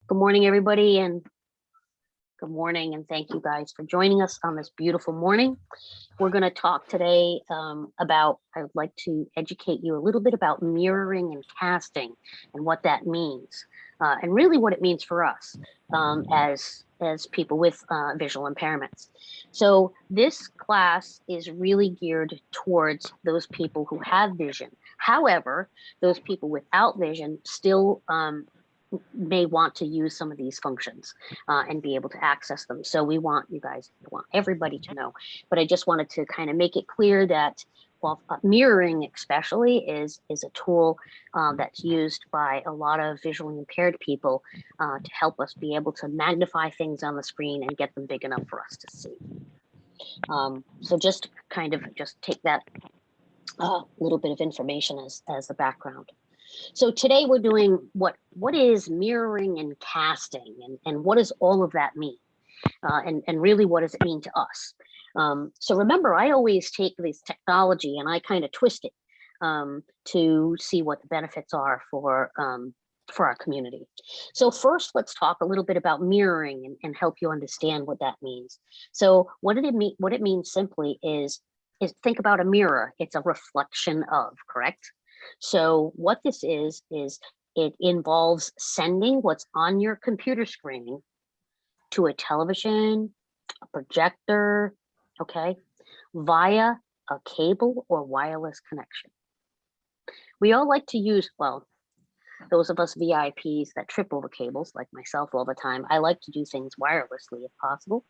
Good morning, everybody, and good morning, and thank you guys for joining us on this beautiful morning. We're going to talk today about, I would like to educate you a little bit about mirroring and casting and what that means, and really what it means for us as people with visual impairments. So this class is really geared towards those people who have vision. However, those people without vision still may want to use some of these functions and be able to access them. So we want you guys, we want everybody to know. But I just wanted to kind of make it clear that while mirroring especially is a tool that's used by a lot of visually impaired people to help us be able to magnify things on the screen and get them big enough for us to see. So just kind of just take that little bit of information as the background. So today we're doing what is mirroring and casting, and what does all of that mean? And really, what does it mean to us? So remember, I always take this technology and I kind of twist it to see what the benefits are for our community. So first, let's talk a little bit about mirroring and help you understand what that means. So what it means simply is think about a mirror. It's a reflection of, correct? So what this is it involves sending what's on your computer screen to a television, a projector, okay, via a cable or wireless connection. We all like to use, well, those of us VIPs that trip over cables, like myself all the time, I like to do things wirelessly if possible.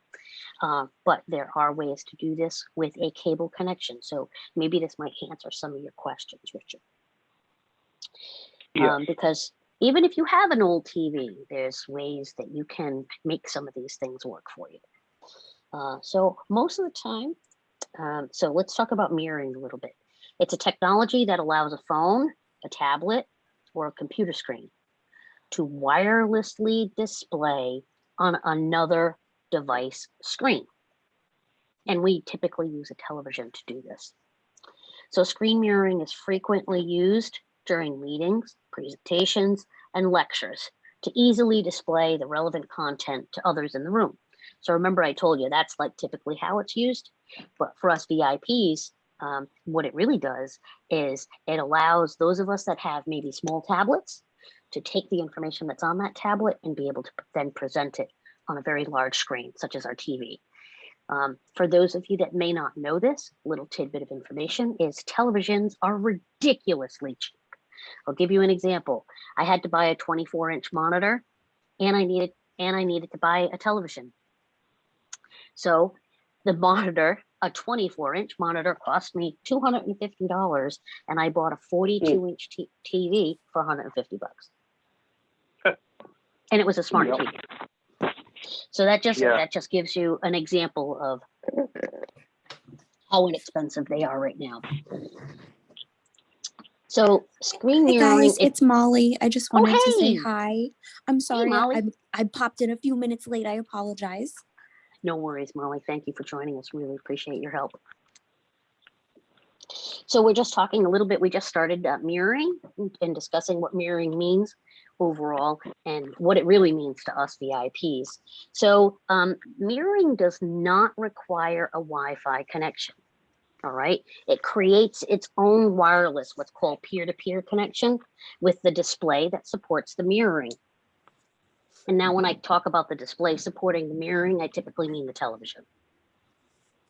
But there are ways to do this with a cable connection. So maybe this might answer some of your questions, Richard. Yes. Because even if you have an old TV, there's ways that you can make some of these things work for you. So most of the time, so let's talk about mirroring a little bit. It's a technology that allows a phone, a tablet, or a computer screen to wirelessly display on another device screen. And we typically use a television to do this. So screen mirroring is frequently used during meetings, presentations, and lectures to easily display the relevant content to others in the room. So remember, I told you that's like typically how it's used. But for us VIPs, what it really does is it allows those of us that have maybe small tablets to take the information that's on that tablet and be able to then present it on a very large screen, such as our TV. For those of you that may not know this, little tidbit of information is televisions are ridiculously cheap. I'll give you an example. I had to buy a 24-inch monitor and I needed to buy a television. So the monitor, a 24-inch monitor, cost me $250, and I bought a 42-inch TV for $150. And it was a smart TV. So that just gives you an example of how inexpensive they are right now. So screen mirroring. Hey guys, it's Molly. I just wanted to say hi. I'm sorry, hey, Molly. I popped in a few minutes late. I apologize. No worries, Molly. Thank you for joining us. Really appreciate your help. So we're just talking a little bit. We just started mirroring and discussing what mirroring means overall and what it really means to us VIPs. So mirroring does not require a Wi-Fi connection. All right, it creates its own wireless, what's called peer-to-peer connection with the display that supports the mirroring. And now when I talk about the display supporting the mirroring, I typically mean the television.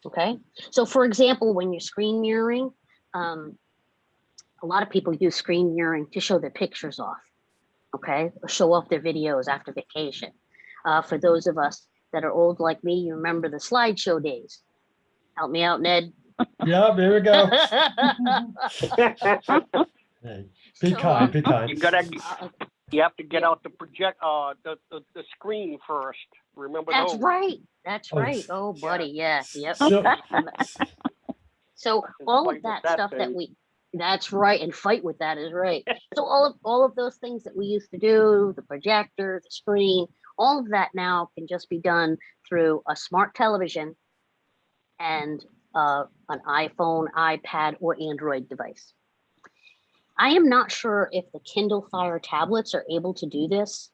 Okay, so for example, when you're screen mirroring, a lot of people use screen mirroring to show their pictures off, okay, or show off their videos after vacation. For those of us that are old like me, you remember the slideshow days. Help me out, Ned. Yeah, there we go. Hey, be kind. You have to get out the project, the screen first. Remember That's those? right. That's right. Oh, buddy. Yeah. Yep. So all of that stuff that that's right. And fight with that is right. So all of those things that we used to do, the projector, the screen, all of that now can just be done through a smart television and an iPhone, iPad, or Android device. I am not sure if the Kindle Fire tablets are able to do this.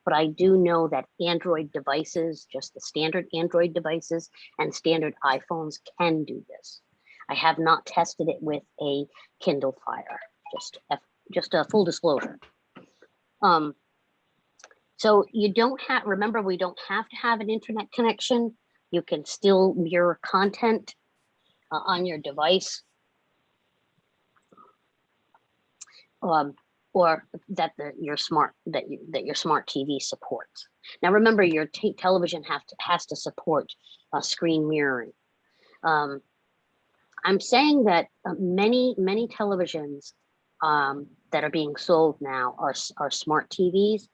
But I do know that Android devices, just the standard Android devices and standard iPhones can do this. I have not tested it with a Kindle Fire, just a full disclosure. So you don't have, remember, we don't have to have an internet connection. You can still mirror content on your device. Or that your smart TV supports. Now remember, your television has to support screen mirroring. I'm saying that many televisions that are being sold now are smart TVs,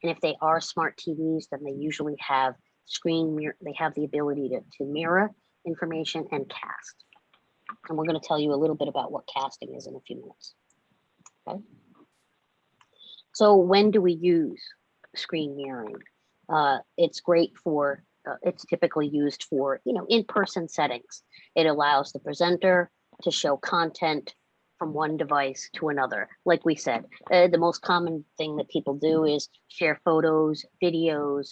and if they are smart TVs, then they usually have screen mirror. They have the ability to mirror information and cast. And we're going to tell you a little bit about what casting is in a few minutes. Okay. So when do we use screen mirroring? It's great for, it's typically used for, in-person settings. It allows the presenter to show content from one device to another. Like we said, the most common thing that people do is share photos, videos.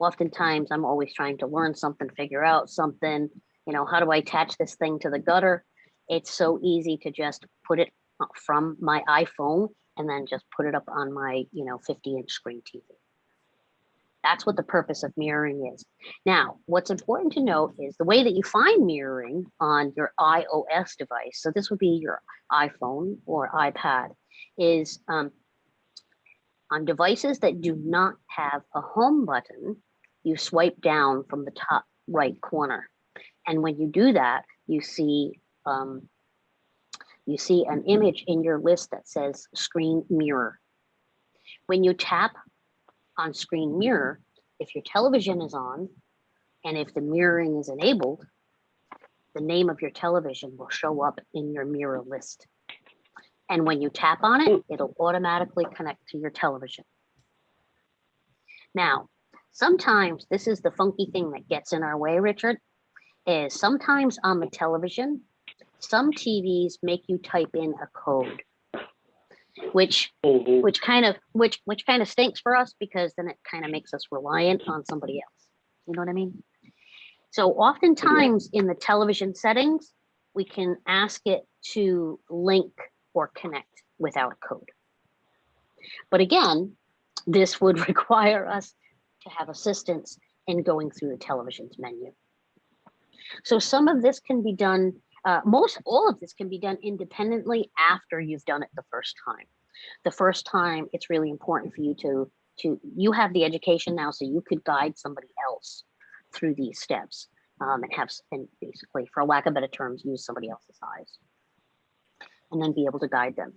Oftentimes I'm always trying to learn something, figure out something, how do I attach this thing to the gutter? It's so easy to just put it from my iPhone and then just put it up on my 50-inch screen TV. That's what the purpose of mirroring is. Now, what's important to note is the way that you find mirroring on your iOS device, so this would be your iPhone or iPad, is on devices that do not have a home button, you swipe down from the top right corner. And when you do that, you see an image in your list that says screen mirror. When you tap on screen mirror, if your television is on and if the mirroring is enabled, the name of your television will show up in your mirror list. And when you tap on it, it'll automatically connect to your television. Now, sometimes this is the funky thing that gets in our way, Richard, is sometimes on the television, some TVs make you type in a code, which kind of stinks for us, because then it kind of makes us reliant on somebody else. You know what I mean? So oftentimes in the television settings, we can ask it to link or connect without a code. But again, this would require us to have assistance in going through the television's menu. So some of this can be done, all of this can be done independently after you've done it the first time. The first time, it's really important for you you have the education now, so you could guide somebody else through these steps, and basically, for lack of better terms, use somebody else's eyes and then be able to guide them.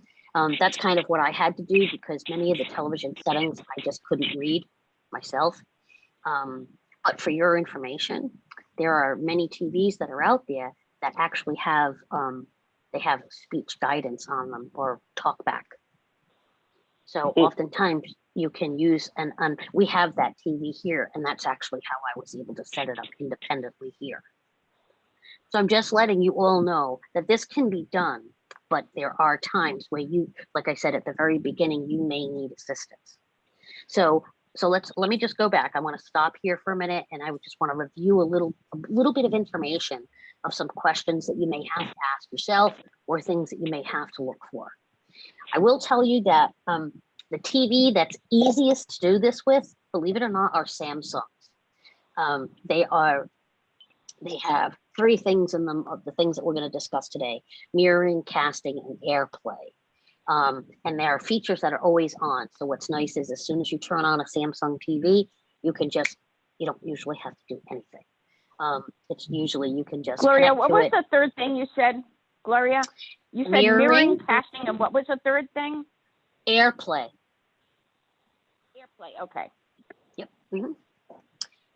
That's kind of what I had to do, because many of the television settings I just couldn't read myself. But for your information, there are many TVs that are out there that actually have they have speech guidance on them or talk back. So oftentimes you can use we have that TV here, and that's actually how I was able to set it up independently here. So I'm just letting you all know that this can be done, but there are times where you, like I said at the very beginning, you may need assistance. So let me just go back. I want to stop here for a minute, and I would just want to review a little bit of information of some questions that you may have to ask yourself, or things that you may have to look for. I will tell you that the TV that's easiest to do this with, believe it or not, are Samsungs. They have three things in them of the things that we're going to discuss today: mirroring, casting, and AirPlay. And there are features that are always on. So what's nice is as soon as you turn on a Samsung TV, you don't usually have to do anything. It's usually you can just Gloria, what was the third thing you said, Gloria? You said mirroring, casting, and what was the third thing? AirPlay. AirPlay, okay. Yep. Mm-hmm.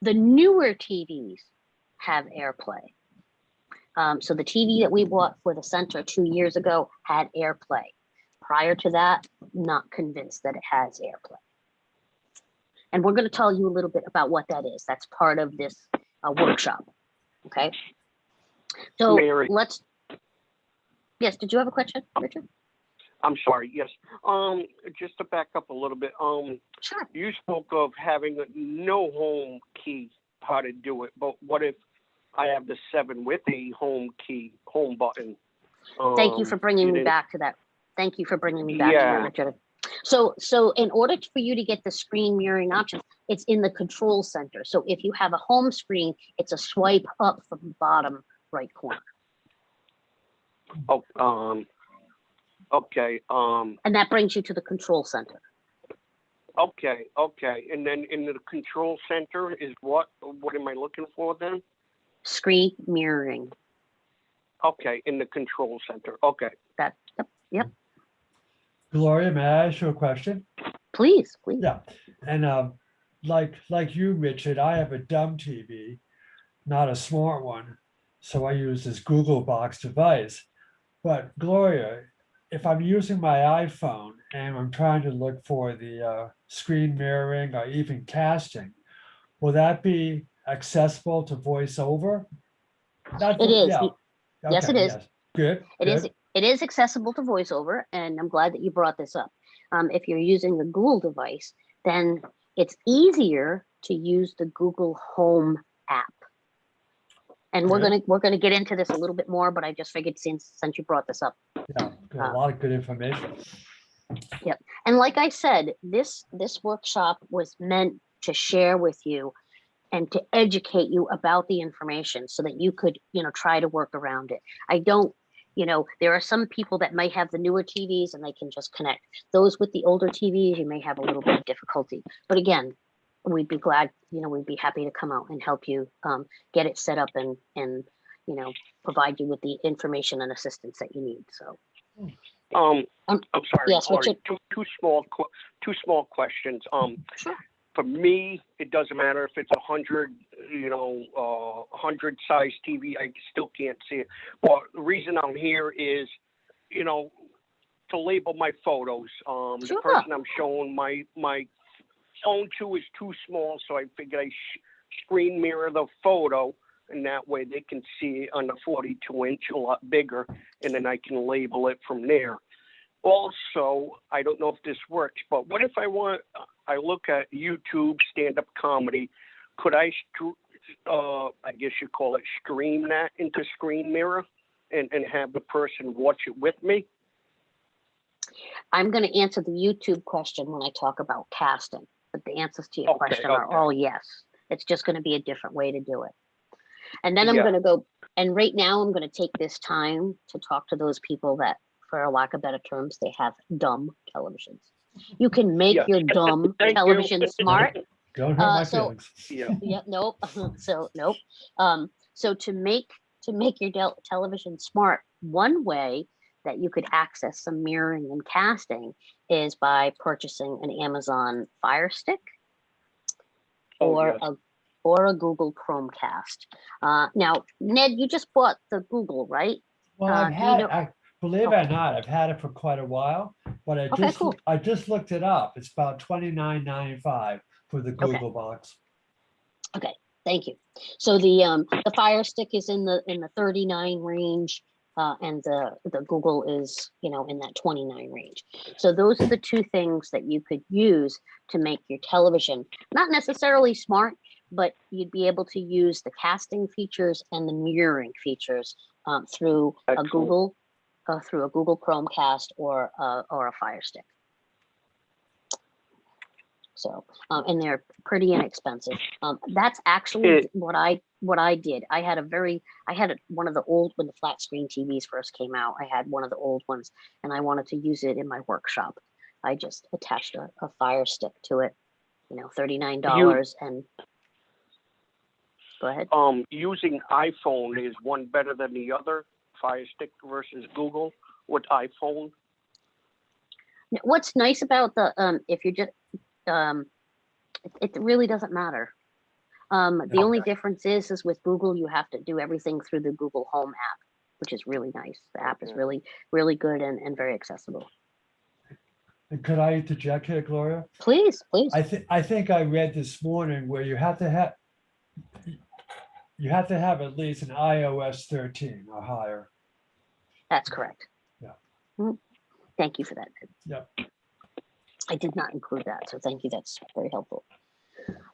The newer TVs have AirPlay. So the TV that we bought for the center 2 years ago had AirPlay. Prior to that, not convinced that it has AirPlay. And we're going to tell you a little bit about what that is. That's part of this workshop. Okay. So Mary. yes, did you have a question, Richard? I'm sorry, yes. Just to back up a little bit, Sure. you spoke of having no home key, how to do it, but what if I have the 7 with a home key, home button? Thank you for bringing you me didn't- back to that. Thank you for bringing me back to that, Yeah. Richard. So in order for you to get the screen mirroring options, it's in the control center. So if you have a home screen, it's a swipe up from the bottom right corner. Oh, okay, And that brings you to the control center. okay. And then in the control center is what am I looking for then? Screen mirroring. Okay, in the control center, okay. Yep. Gloria, may I ask you a question? Please, please. Yeah, and like you, Richard, I have a dumb TV, not a smart one. So I use this Google Box device. But Gloria, if I'm using my iPhone and I'm trying to look for the screen mirroring or even casting, will that be accessible to VoiceOver? Not It is. yeah. Yes, Okay, it is. yes. Good. It is. It is accessible to VoiceOver, and I'm glad that you brought this up. If you're using the Google device, then it's easier to use the Google Home app. And we're Good. gonna get into this a little bit more, but I just figured since you brought this up. Yeah, good, a lot of good information. And like I said, this workshop was meant to share with you and to educate you about the information so that you could, try to work around it. I don't, there are some people that might have the newer TVs and they can just connect. Those with the older TVs, you may have a little bit of difficulty. But again, we'd be glad, we'd be happy to come out and help you get it set up and provide you with the information and assistance that you need. So. I'm sorry, yes, Gloria, two small questions. Sure. For me, it doesn't matter if it's 100, 100 size TV. I still can't see it. Well, the reason I'm here is, to label my photos. The Sure. person I'm showing my phone to is too small, so I figured I screen mirror the photo, and that way they can see it on the 42-inch, a lot bigger, and then I can label it from there. Also, I don't know if this works, but what if I look at YouTube stand-up comedy, could I guess you call it stream that into Screen Mirror and have the person watch it with me? I'm going to answer the YouTube question when I talk about casting, but the answers to your Okay, question are okay. all yes. It's just going to be a different way to do it. And then I'm Yeah. going to go, and right now I'm going to take this time to talk to those people that, for a lack of better terms, they have dumb televisions. You can make Yeah. your dumb Thank you. television smart. Don't hurt my so- feelings. Yeah. Yeah, nope. So nope. So to make your television smart, one way that you could access some mirroring and casting is by purchasing an Amazon Fire Stick or a Google Chromecast. Now, Ned, you just bought the Google, right? Well, I've do you had, know- believe it or not, I've had it for quite a while, but Okay, cool. I just looked it up. It's about $29.95 for the Okay. Google box. Thank you. So the Fire Stick is in the 39 range, and the Google is in that 29 range. So those are the two things that you could use to make your television not necessarily smart, but you'd be able to use the casting features and the mirroring features through Excellent. through a Google Chromecast or a Fire Stick. So, and they're pretty inexpensive. That's actually what I did. I had one of the old, when the flat screen TVs first came out, I had one of the old ones and I wanted to use it in my workshop. I just attached a Fire Stick to it, $39 and go ahead. Using iPhone, is one better than the other? Fire Stick versus Google with iPhone? What's nice about the, if you're just, it really doesn't matter. The only difference is with Google, you have to do everything through the Google Home app, which is really nice. The app is really, really good and very accessible. And could I interject here, Gloria? Please. I think I read this morning where you have to have at least an iOS 13 or higher. That's correct. Yeah. Mhm. Thank you for that. Yep. I did not include that, so thank you. That's very helpful.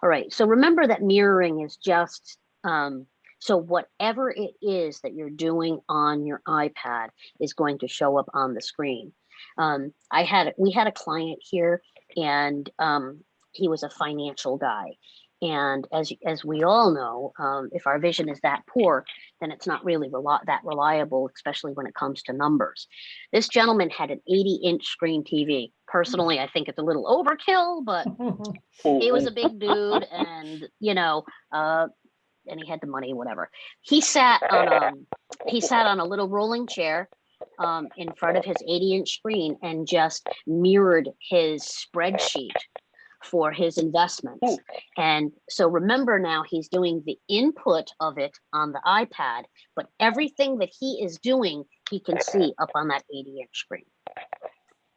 All right, so remember that mirroring is just, so whatever it is that you're doing on your iPad is going to show up on the screen. We had a client here, and he was a financial guy. And as we all know, if our vision is that poor, then it's not really that reliable, especially when it comes to numbers. This gentleman had an 80-inch screen TV. Personally, I think it's a little overkill, but he was a big dude, and and he had the money, whatever. He sat on a little rolling chair in front of his 80-inch screen and just mirrored his spreadsheet for his investments. And so remember, now he's doing the input of it on the iPad, but everything that he is doing, he can see up on that 80-inch screen.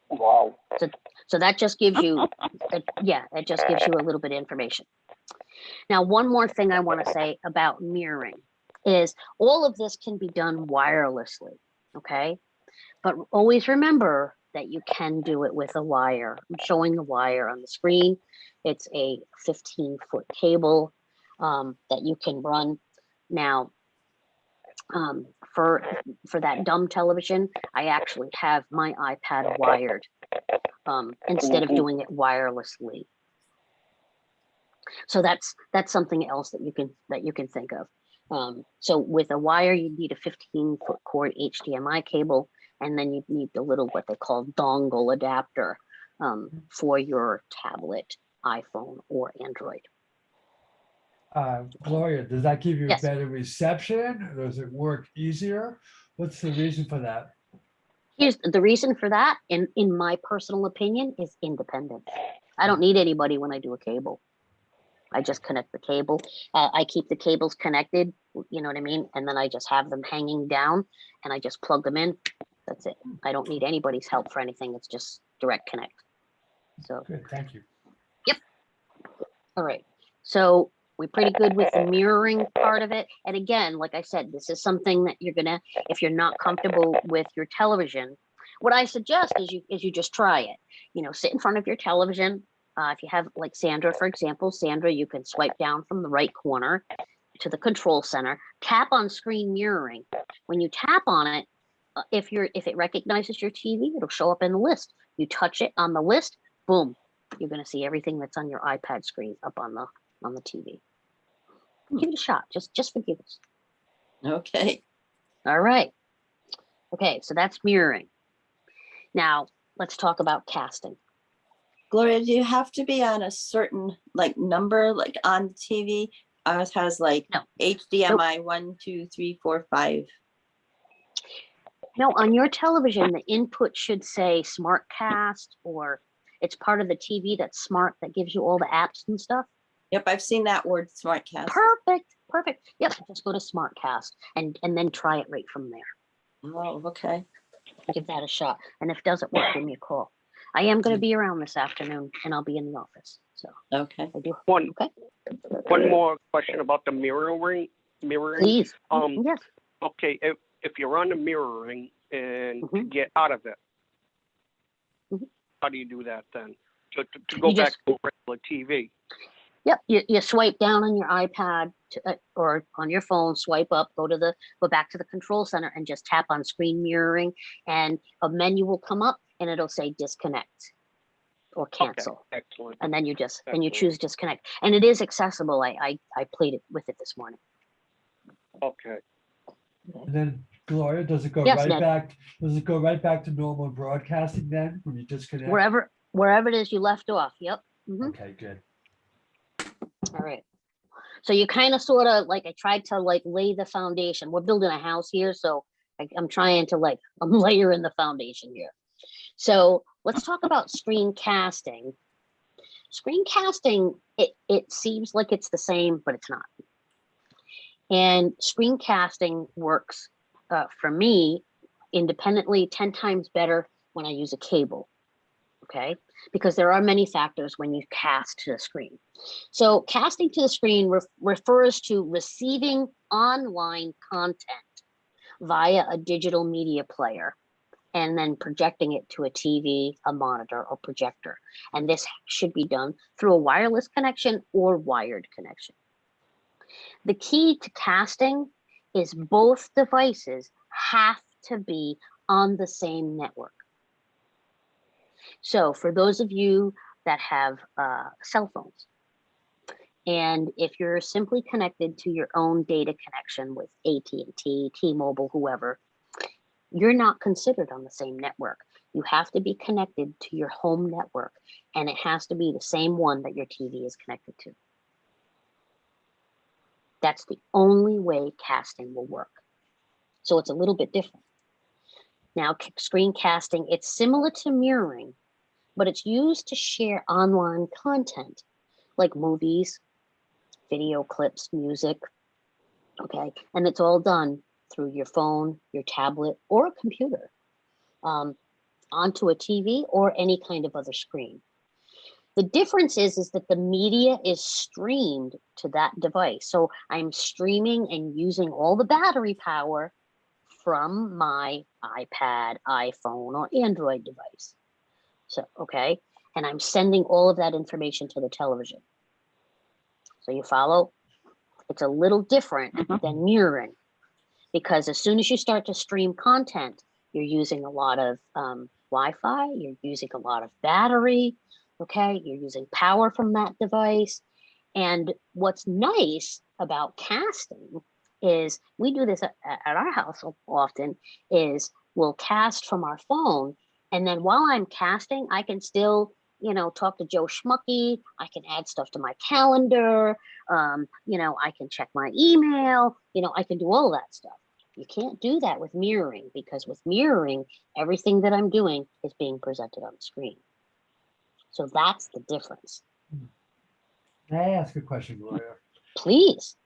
Wow. So that just gives you, it just gives you a little bit of information. Now, one more thing I want to say about mirroring is all of this can be done wirelessly, okay? But always remember that you can do it with a wire. I'm showing the wire on the screen. It's a 15-foot cable that you can run. Now, for that dumb television, I actually have my iPad wired instead of doing it wirelessly. So that's something else that you can think of. So with a wire, you need a 15-foot cord HDMI cable, and then you need the little what they call dongle adapter for your tablet, iPhone, or Android. Gloria, does that give you Yes. better reception? Does it work easier? What's the reason for that? Here's the reason for that, in my personal opinion, is independence. I don't need anybody when I do a cable. I just connect the cable. I keep the cables connected, you know what I mean? And then I just have them hanging down and I just plug them in. That's it. I don't need anybody's help for anything. It's just direct connect. So, Good, thank you. all right. So we're pretty good with the mirroring part of it. And again, like I said, this is something that you're gonna, if you're not comfortable with your television, what I suggest is you just try it. Sit in front of your television. If you have like Sandra, for example, Sandra, you can swipe down from the right corner to the control center, tap on screen mirroring. When you tap on it, if it recognizes your TV, it'll show up in the list. You touch it on the list, boom, you're going to see everything that's on your iPad screen up on the TV. Give it a shot, just for giggles. Okay. All right. Okay, so that's mirroring. Now let's talk about casting. Gloria, do you have to be on a certain number on TV? Ours has No. HDMI 1, 2, 3, 4, 5. No, on your television, the input should say SmartCast, or it's part of the TV that's smart, that gives you all the apps and stuff. Yep, I've seen that word, SmartCast. Perfect. Yep, just go to SmartCast and then try it right from there. Oh, okay. Give that a shot. And if it doesn't work, give me a call. I am going to be around this afternoon, and I'll be in the office. So Okay. I do. One Okay. more question about the mirroring. Please. Yes. Okay, if you're on the mirroring and to Mhm. get out of it, Mhm. how do you do that then? To go You back just- to regular TV. Yep. You swipe down on your iPad or on your phone, swipe up, go back to the control center and just tap on screen mirroring, and a menu will come up and it'll say disconnect or cancel. Okay, excellent. And then you Excellent. choose disconnect. And it is accessible. I played it with it this morning. Okay. And then Gloria, does it go Yes, right Ned. back? Does it go right back to normal broadcasting then when you disconnect? Wherever it is you left off. Yep. Mhm. Okay, good. All right. So you kind of sort of I tried to lay the foundation. We're building a house here, so I'm trying to I'm layering the foundation here. So let's talk about screencasting. Screencasting, it seems like it's the same, but it's not. And screencasting works for me independently 10 times better when I use a cable. Okay, because there are many factors when you cast to the screen. So casting to the screen refers to receiving online content via a digital media player. and then projecting it to a TV, a monitor, or projector. And this should be done through a wireless connection or wired connection. The key to casting is both devices have to be on the same network. So for those of you that have cell phones, and if you're simply connected to your own data connection with AT&T, T-Mobile, whoever, you're not considered on the same network. You have to be connected to your home network, and it has to be the same one that your TV is connected to. That's the only way casting will work. So it's a little bit different. Now, screencasting, it's similar to mirroring, but it's used to share online content like movies, video clips, music, okay? And it's all done through your phone, your tablet, or a computer, onto a TV or any kind of other screen. The difference is that the media is streamed to that device. So I'm streaming and using all the battery power from my iPad, iPhone, or Android device. So, okay, and I'm sending all of that information to the television. So you follow? It's a little different than mirroring, because as soon as you start to stream content, you're using a lot of Wi-Fi, you're using a lot of battery, okay? You're using power from that device. And what's nice about casting is, we do this at our house often, is we'll cast from our phone, and then while I'm casting, I can still, you know, talk to Joe Schmucky, I can add stuff to my calendar, you know, I can check my email, you know, I can do all that stuff. You can't do that with mirroring, because with mirroring, everything that I'm doing is being presented on the screen. So that's the difference. May I ask a question, Gloria? Please.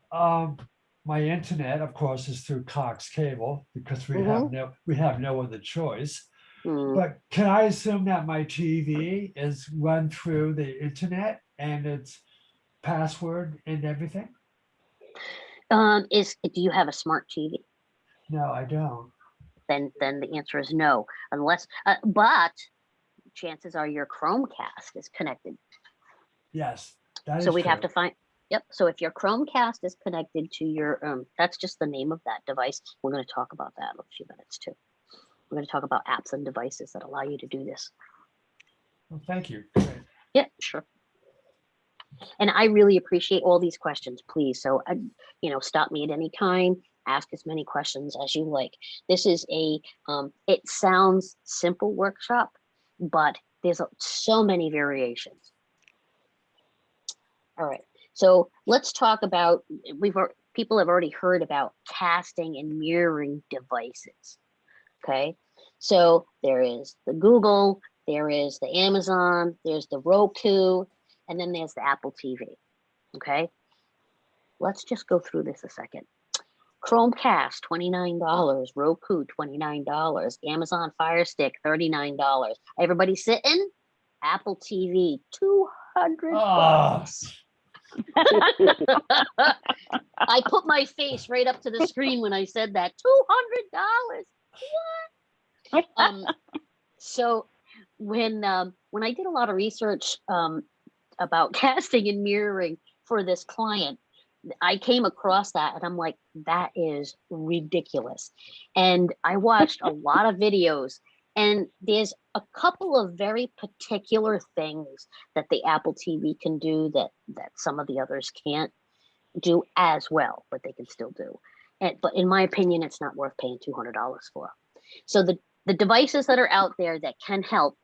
My internet, of course, is through Cox Cable, because we have no other choice. But can I assume that my TV is run through the internet and its password and everything? Do you have a smart TV? No, I don't. Then the answer is no, unless, but chances are your Chromecast is connected. Yes, that is So we'd have true. to find, yep. So if your Chromecast is connected to your, that's just the name of that device. We're going to talk about that in a few minutes too. We're going to talk about apps and devices that allow you to do this. Well, thank you. Great. Yeah, sure. And I really appreciate all these questions, please. So, you know, stop me at any time, ask as many questions as you like. This is a, it sounds simple workshop, but there's so many variations. All right, so let's talk about, people have already heard about casting and mirroring devices. Okay, so there is the Google, there is the Amazon, there's the Roku, and then there's the Apple TV. Okay, let's just go through this a second. Chromecast, $29, Roku, $29, Amazon Fire Stick, $39. Everybody sitting? Apple TV, $200. I put my face right up to the screen when I said that. $200. What? So when I did a lot of research about casting and mirroring for this client, I came across that and I'm like, that is ridiculous. And I watched a lot of videos, and there's a couple of very particular things that the Apple TV can do that some of the others can't do as well, but they can still do. But in my opinion, it's not worth paying $200 for. So the devices that are out there that can help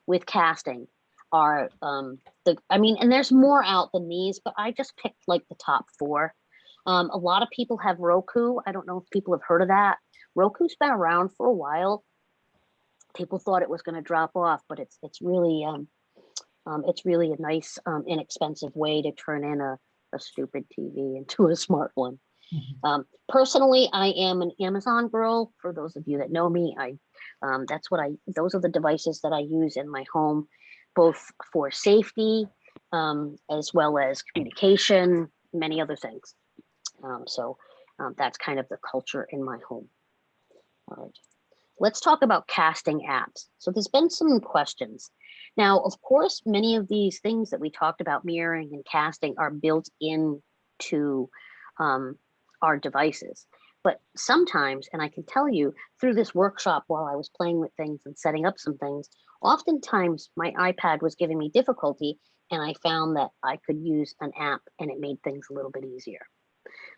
with casting are and there's more out than these, but I just picked like the top 4. A lot of people have Roku. I don't know if people have heard of that. Roku's been around for a while. People thought it was going to drop off, but it's really a nice inexpensive way to turn in a stupid TV into a smart one. Personally, I am an Amazon girl. For those of you that know me, those are the devices that I use in my home, both for safety, as well as communication, many other things. So that's kind of the culture in my home. All right. let's talk about casting apps. So there's been some questions. Now, of course, many of these things that we talked about, mirroring and casting, are built into our devices. But sometimes, and I can tell you through this workshop while I was playing with things and setting up some things, oftentimes my iPad was giving me difficulty, and I found that I could use an app and it made things a little bit easier.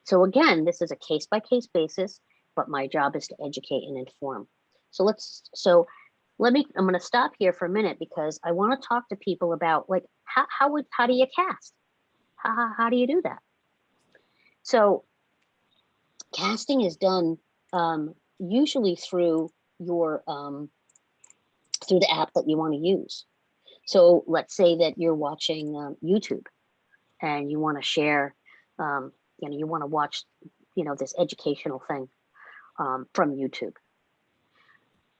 So again, this is a case-by-case basis, but my job is to educate and inform. So I'm going to stop here for a minute because I want to talk to people about, like, how do you cast? How do you do that? So casting is done usually through your through the app that you want to use. So let's say that you're watching YouTube and you want to share, you want to watch, this educational thing from YouTube.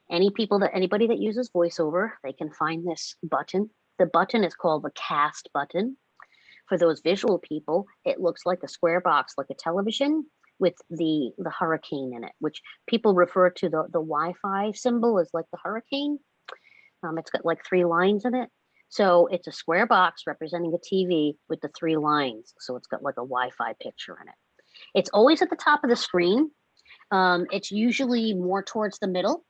Anybody that uses VoiceOver, they can find this button. The button is called the cast button. For those visual people, it looks like a square box, like a television with the hurricane in it, which people refer to the Wi-Fi symbol as like the hurricane. It's got like 3 lines in it. So it's a square box representing a TV with the 3 lines. So it's got like a Wi-Fi picture in it. It's always at the top of the screen. It's usually more towards the middle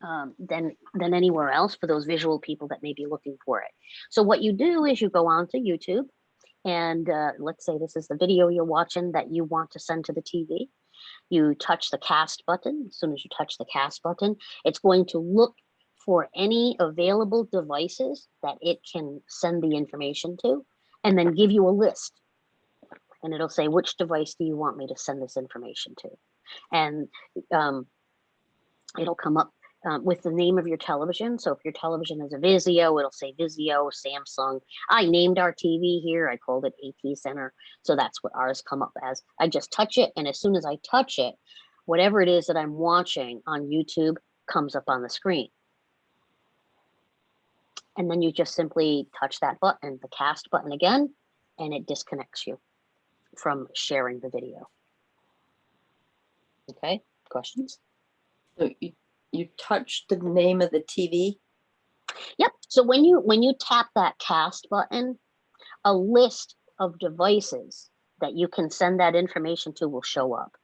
than anywhere else for those visual people that may be looking for it. So what you do is you go onto YouTube, and let's say this is the video you're watching that you want to send to the TV. You touch the cast button. As soon as you touch the cast button, it's going to look for any available devices that it can send the information to, and then give you a list. And it'll say, which device do you want me to send this information to? And it'll come up with the name of your television. So if your television is a Vizio, it'll say Vizio, Samsung. I named our TV here. I called it AT Center. So that's what ours come up as. I just touch it. And as soon as I touch it, whatever it is that I'm watching on YouTube comes up on the screen. And then you just simply touch that button, the cast button again, and it disconnects you from sharing the video. Okay, questions? So you touch the name of the TV? Yep. So when you tap that cast button, a list of devices that you can send that information to will show up.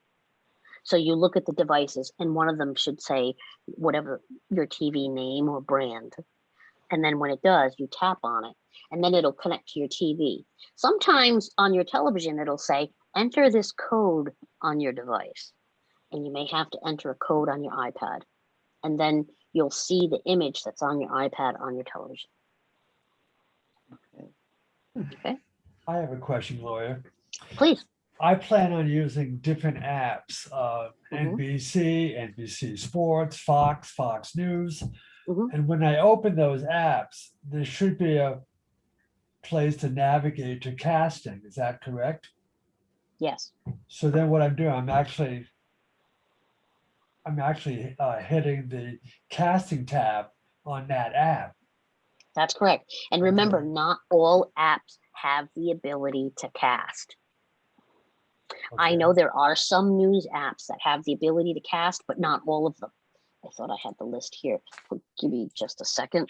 So you look at the devices, and one of them should say whatever your TV name or brand. And then when it does, you tap on it, and then it'll connect to your TV. Sometimes on your television, it'll say, enter this code on your device. And you may have to enter a code on your iPad. And then you'll see the image that's on your iPad on your television. Okay. I have a question, Gloria. Please. I plan on using different apps, Mhm. NBC, NBC Sports, Fox News. Mhm. And when I open those apps, there should be a place to navigate to casting. Is that correct? Yes. So then what I'm doing, I'm actually hitting the casting tab on that app. That's correct. And remember, not all apps have the ability to cast. I Okay. know there are some news apps that have the ability to cast, but not all of them. I thought I had the list here. Give me just a second.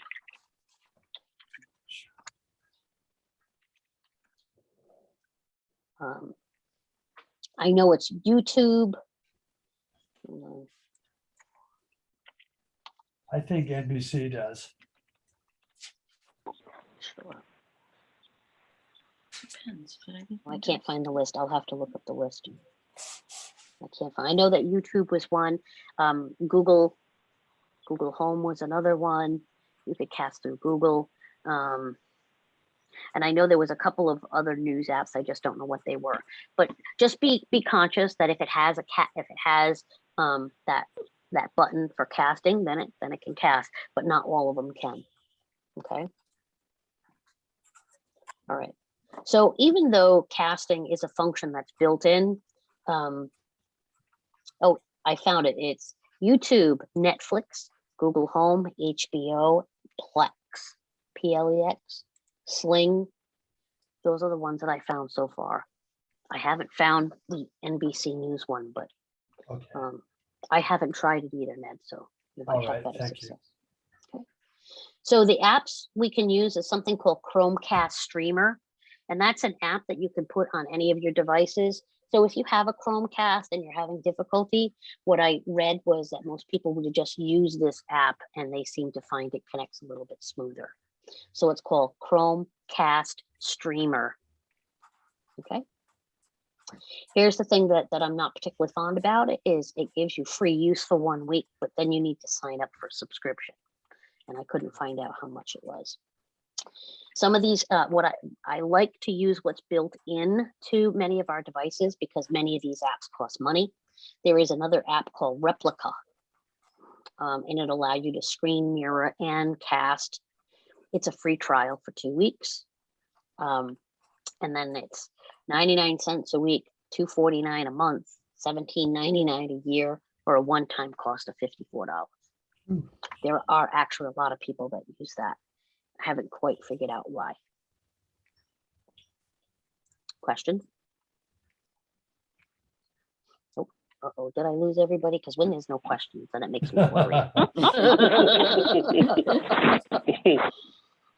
I know it's YouTube. I think NBC does. Sure. Depends, but I think I can't find the list. I'll have to look up the list. I can't find. I know that YouTube was one. Google Home was another one. You could cast through Google. And I know there was a couple of other news apps. I just don't know what they were. But just be conscious that if it has that button for casting, then it can cast. But not all of them can. Okay. All right. So even though casting is a function that's built in, oh, I found it. It's YouTube, Netflix, Google Home, HBO, Plex, Plex, Sling. Those are the ones that I found so far. I haven't found the NBC News one, but Okay. I haven't tried it either, Ned. So You might All have right, better thank you. success. Okay. So the apps we can use is something called Chromecast Streamer. And that's an app that you can put on any of your devices. So if you have a Chromecast and you're having difficulty, what I read was that most people would just use this app and they seem to find it connects a little bit smoother. So it's called Chromecast Streamer. Okay. Here's the thing that I'm not particularly fond about it is it gives you free use for 1 week, but then you need to sign up for a subscription. And I couldn't find out how much it was. Some of these, what I like to use what's built in to many of our devices because many of these apps cost money. There is another app called Replica, and it allows you to screen mirror and cast. It's a free trial for 2 weeks. And then it's 99 cents a week, $2.49 a month, $17.99 a year, or a one-time cost of $54. Hmm. There are actually a lot of people that use that. I haven't quite figured out why. Questions? Oh, uh-oh, did I lose everybody? Because when there's no questions, then it makes me worry.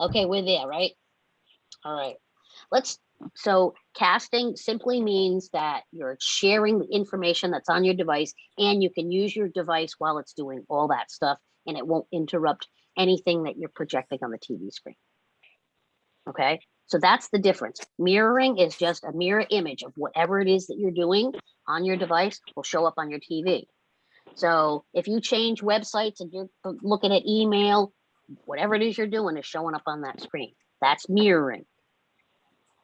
Okay, we're there, right? All right. So casting simply means that you're sharing the information that's on your device and you can use your device while it's doing all that stuff and it won't interrupt anything that you're projecting on the TV screen. Okay, so that's the difference. Mirroring is just a mirror image of whatever it is that you're doing on your device will show up on your TV. So if you change websites and you're looking at email, whatever it is you're doing is showing up on that screen. That's mirroring.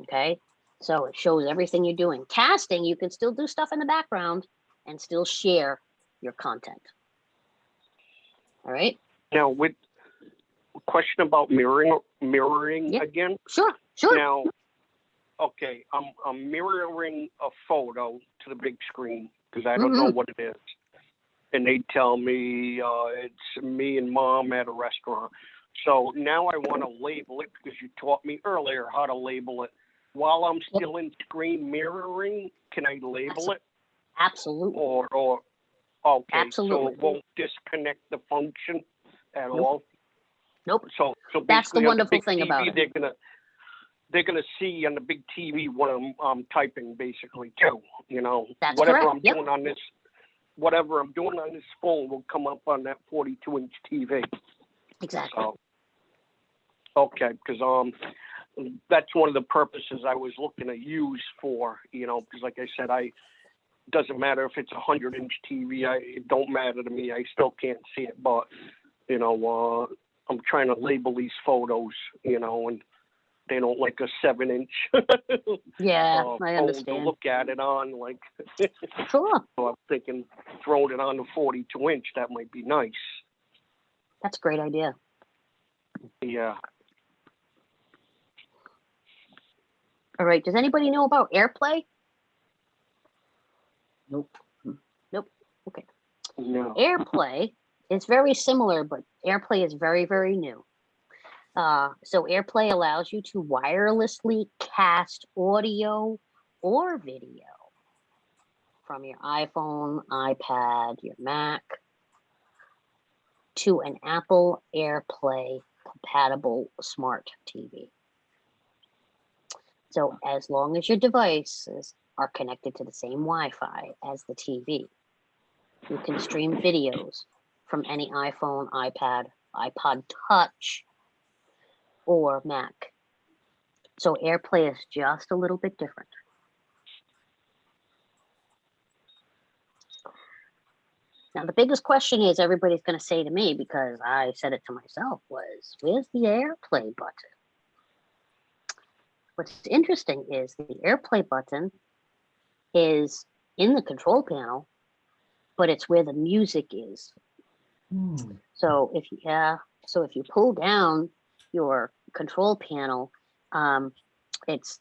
Okay, so it shows everything you're doing. Casting, you can still do stuff in the background and still share your content. All right. Now, with a question about mirroring Yeah. again. Sure. Now, okay, I'm mirroring a photo to the big screen because I don't know what it is, and they tell me it's me and mom at a restaurant. So now I want to label it because you taught me earlier how to label it. While I'm still in screen mirroring, can I label it? Absolutely. Or okay, Absolutely. so it won't disconnect the function at Nope. all. Nope. So That's the basically on wonderful big thing TV, about it. They're gonna see on the big TV what I'm typing basically too. You know, That's whatever correct. I'm Yep. doing on this, whatever I'm doing on this phone will come up on that 42-inch TV. Exactly. So, okay, because that's one of the purposes I was looking to use for. You know, because like I said, doesn't matter if it's a 100-inch TV. It don't matter to me. I still can't see it, but you know, I'm trying to label these photos. You know, and they don't like a 7-inch. Yeah, I phone to understand. look at it on, like. Sure. So I'm thinking throwing it on the 42-inch. That might be nice. That's a great idea. Yeah. All right. Does anybody know about AirPlay? Nope. Nope. Okay. No. AirPlay is very similar, but AirPlay is very, very new. So AirPlay allows you to wirelessly cast audio or video from your iPhone, iPad, your Mac to an Apple AirPlay compatible smart TV. So as long as your devices are connected to the same Wi-Fi as the TV, you can stream videos from any iPhone, iPad, iPod Touch, or Mac. So AirPlay is just a little bit different. Now, the biggest question is everybody's going to say to me, because I said it to myself, was, where's the AirPlay button? What's interesting is the AirPlay button is in the control panel, but it's where the music is. So if you pull down your control panel, it's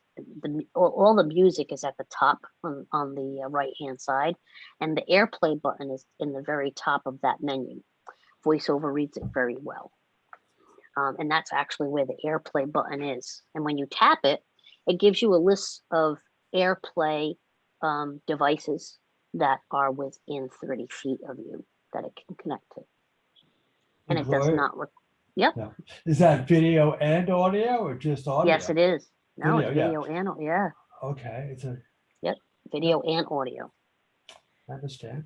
all the music is at the top on the right hand side, and the AirPlay button is in the very top of that menu. VoiceOver reads it very well, and that's actually where the AirPlay button is. And when you tap it, it gives you a list of AirPlay devices that are within 30 feet of you that it can connect to. and And it does Gloria- not, Yeah. Is that video and audio or just audio? yes, it is. No, it's Video, yeah. video and, yeah, Okay, it's a, video and audio. I understand.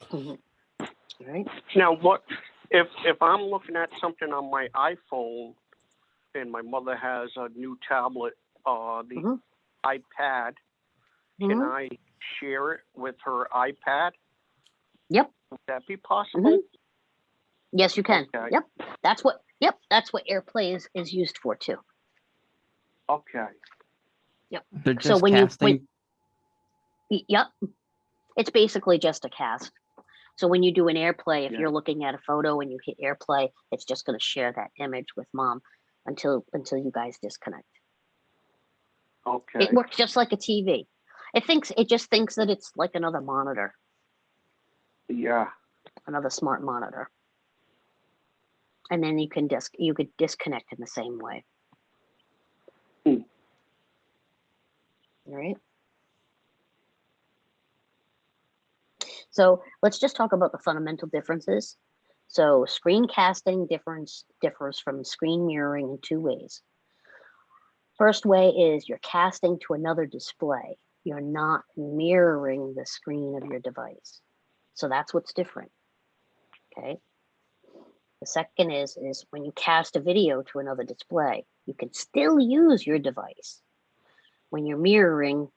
Mhm. All right, Now, what if I'm looking at something on my iPhone, and my mother has a new tablet, the Mhm. iPad? Can Mhm. I share it with her iPad? Yep. Would that be possible? Yes, you can. Okay. Yep, that's what AirPlay is used for too. Okay. They're So just when casting. Yep, it's basically just a cast. So when you do an AirPlay, if Yeah. you're looking at a photo and you hit AirPlay, it's just going to share that image with mom until you guys disconnect. Okay. It works just like a TV. It just thinks that it's like another monitor, Yeah. another smart monitor. And then you could disconnect in the same way. Hmm. All right. So let's just talk about the fundamental differences. So screencasting differs from screen mirroring in two ways. First way is you're casting to another display. You're not mirroring the screen of your device. So that's what's different. Okay. The second is when you cast a video to another display, you can still use your device. When you're mirroring,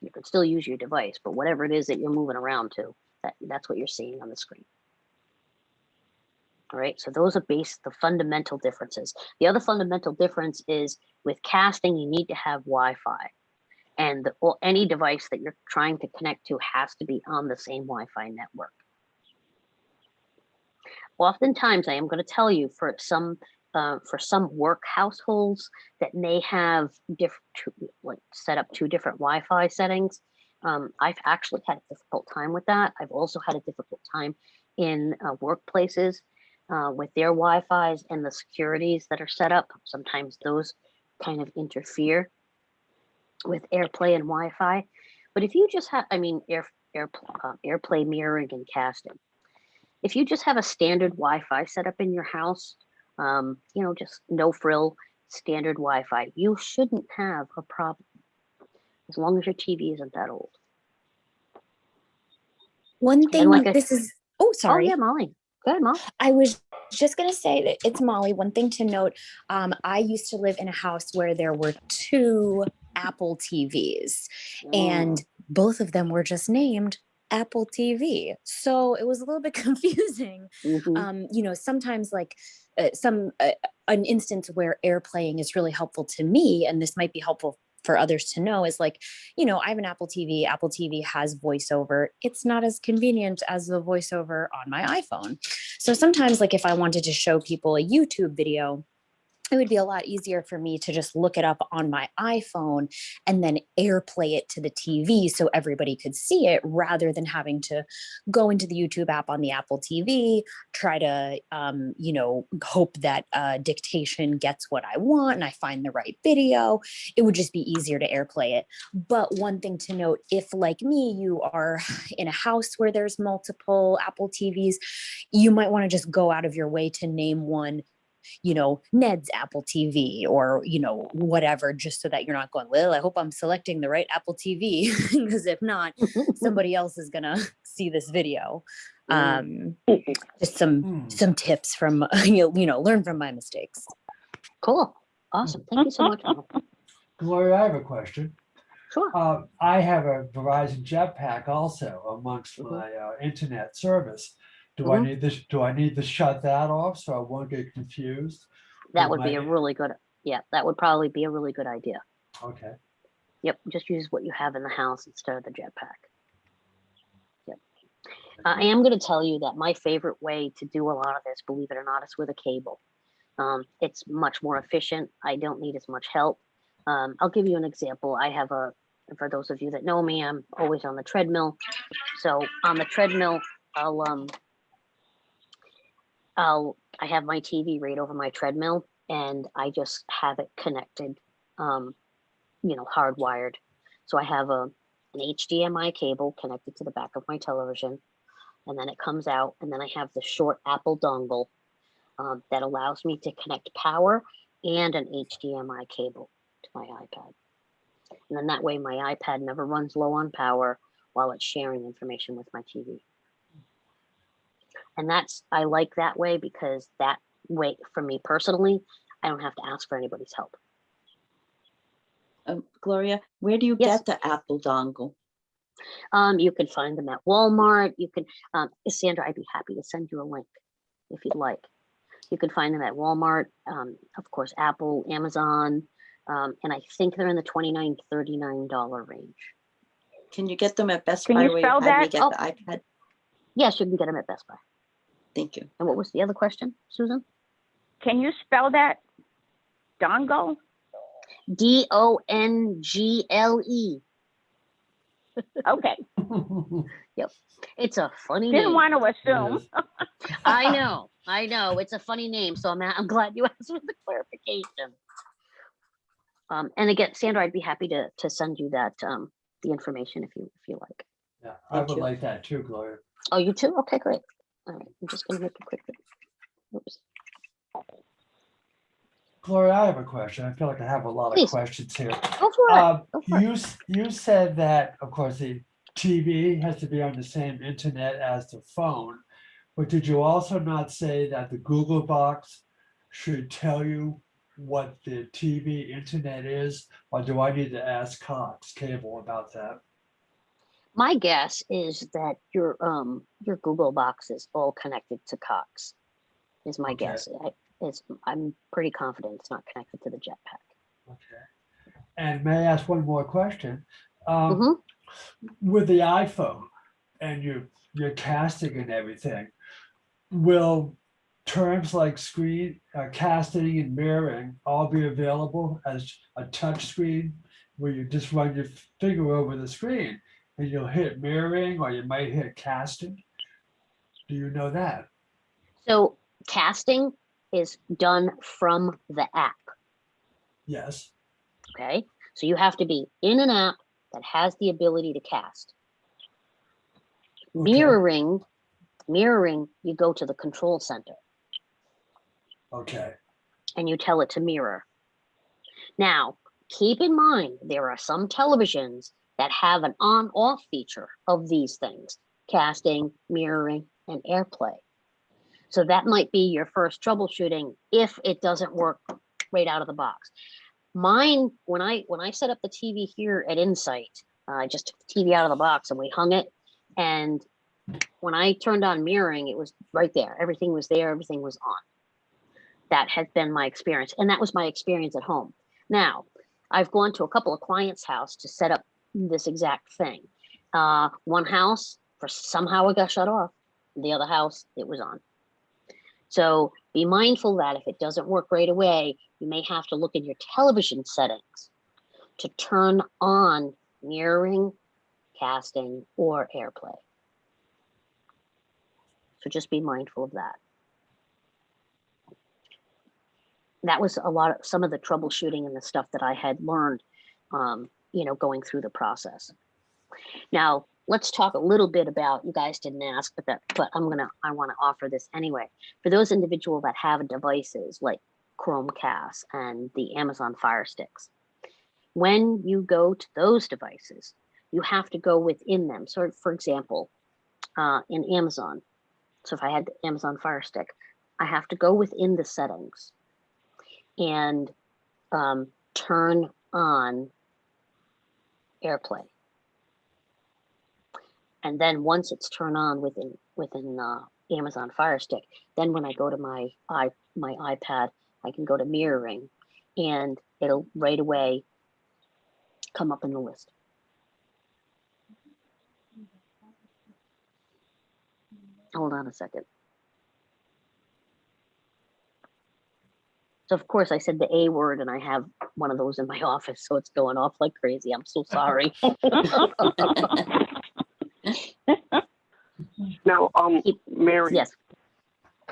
you can still use your device, but whatever it is that you're moving around to, that's what you're seeing on the screen. All right, so those are the fundamental differences. The other fundamental difference is with casting, you need to have Wi-Fi, and any device that you're trying to connect to has to be on the same Wi-Fi network. Oftentimes, I am going to tell you for some work households that may have set up two different Wi-Fi settings. I've actually had a difficult time with that. I've also had a difficult time in workplaces with their Wi-Fis and the securities that are set up. Sometimes those kind of interfere with AirPlay and Wi-Fi. But if you just have, AirPlay mirroring and casting. If you just have a standard Wi-Fi set up in your house, just no frill, standard Wi-Fi, you shouldn't have a problem as long as your TV isn't that old. One thing, like oh, sorry. Oh yeah, Molly. Go ahead, Mom. I was just going to say that it's Molly. One thing to note, I used to live in a house where there were two Apple TVs, and both of them were just named Apple TV. So it was a little bit confusing. Mhm. Sometimes like an instance where AirPlaying is really helpful to me, and this might be helpful for others to know, is like, I have an Apple TV. Apple TV has voiceover. It's not as convenient as the voiceover on my iPhone. So sometimes, like if I wanted to show people a YouTube video, it would be a lot easier for me to just look it up on my iPhone and then AirPlay it to the TV so everybody could see it, rather than having to go into the YouTube app on the Apple TV, try to, hope that dictation gets what I want and I find the right video. It would just be easier to AirPlay it. But one thing to note, if like me, you are in a house where there's multiple Apple TVs, you might want to just go out of your way to name one Ned's Apple TV or, whatever, just so that you're not going, well, I hope I'm selecting the right Apple TV, because if not, somebody else is going to see this video. Just some tips from, learn from my mistakes. Cool. Awesome. Thank you so much, Mom. Gloria, I have a question. Sure. I have a Verizon Jetpack also amongst Mhm. my internet service. Do I need this? Do I need to shut that off so I won't get confused? That with would be my- a really good, that would probably be a really good idea. Okay. Yep, just use what you have in the house instead of the jetpack. Yep. I am going to tell you that my favorite way to do a lot of this, believe it or not, is with a cable. It's much more efficient. I don't need as much help. I'll give you an example. For those of you that know me, I'm always on the treadmill. So on the treadmill, I have my TV right over my treadmill, and I just have it connected, hardwired. So I have an HDMI cable connected to the back of my television, and then it comes out, and then I have the short Apple dongle that allows me to connect power and an HDMI cable to my iPad. And then that way my iPad never runs low on power while it's sharing information with my TV. And I like that way because that way, for me personally, I don't have to ask for anybody's help. Gloria, where do you Yes. get the Apple dongle? You can find them at Walmart. You can, Sandra, I'd be happy to send you a link if you'd like. You can find them at Walmart, of course, Apple, Amazon, and I think they're in the $29, $39 range. Can you get them at Best Can Buy you where spell had me that? get Oh. the iPad? Yes, you can get them at Best Buy. Thank you. And what was the other question, Susan? Can you spell that? Dongle? DONGLE. Okay. It's a funny Didn't name. want to assume. I know. It's a funny name, so I'm glad you asked for the clarification. And again, Sandra, I'd be happy to send you that the information if you like. Yeah, I Thank would you. like that too, Gloria. Oh, you too? Okay, great. All right, I'm just gonna make a quick. Oops. Gloria, I have a question. I feel like I have a lot of Please. questions here. Go for it. Go for it. You said that, of course, the TV has to be on the same internet as the phone, but did you also not say that the Google box should tell you what the TV internet is, or do I need to ask Cox Cable about that? My guess is that your Google box is all connected to Cox. Is my Okay. guess. I'm pretty confident it's not connected to the Jetpack. Okay. And may I ask one more question? Mhm. With the iPhone and your casting and everything, will terms like screen casting and mirroring all be available as a touch screen where you just run your finger over the screen and you'll hit mirroring or you might hit casting? Do you know that? So casting is done from the app. Yes. Okay. So you have to be in an app that has the ability to cast. Okay. Mirroring, you go to the control center Okay. and you tell it to mirror. Now, keep in mind, there are some televisions that have an on-off feature of these things, casting, mirroring, and AirPlay. So that might be your first troubleshooting if it doesn't work right out of the box. Mine, when I set up the TV here at Insight, I just took the TV out of the box and we hung it. And when I turned on mirroring, it was right there. Everything was there. Everything was on. That has been my experience. And that was my experience at home. Now, I've gone to a couple of clients' house to set up this exact thing. One house, somehow it got shut off. The other house, it was on. So be mindful that if it doesn't work right away, you may have to look in your television settings to turn on mirroring, casting, or AirPlay. So just be mindful of that. That was some of the troubleshooting and the stuff that I had learned, going through the process. Now, let's talk a little bit about, you guys didn't ask, but I want to offer this anyway. For those individuals that have devices like Chromecast and the Amazon Fire Sticks, when you go to those devices, you have to go within them. So for example, in Amazon, so if I had the Amazon Fire Stick, I have to go within the settings and turn on AirPlay. And then once it's turned on within Amazon Fire Stick, then when I go to my iPad, I can go to mirroring, and it'll right away come up in the list. Hold on a second. So of course I said the A word, and I have one of those in my office, so it's going off like crazy. I'm so sorry. Now, Mary, Yes.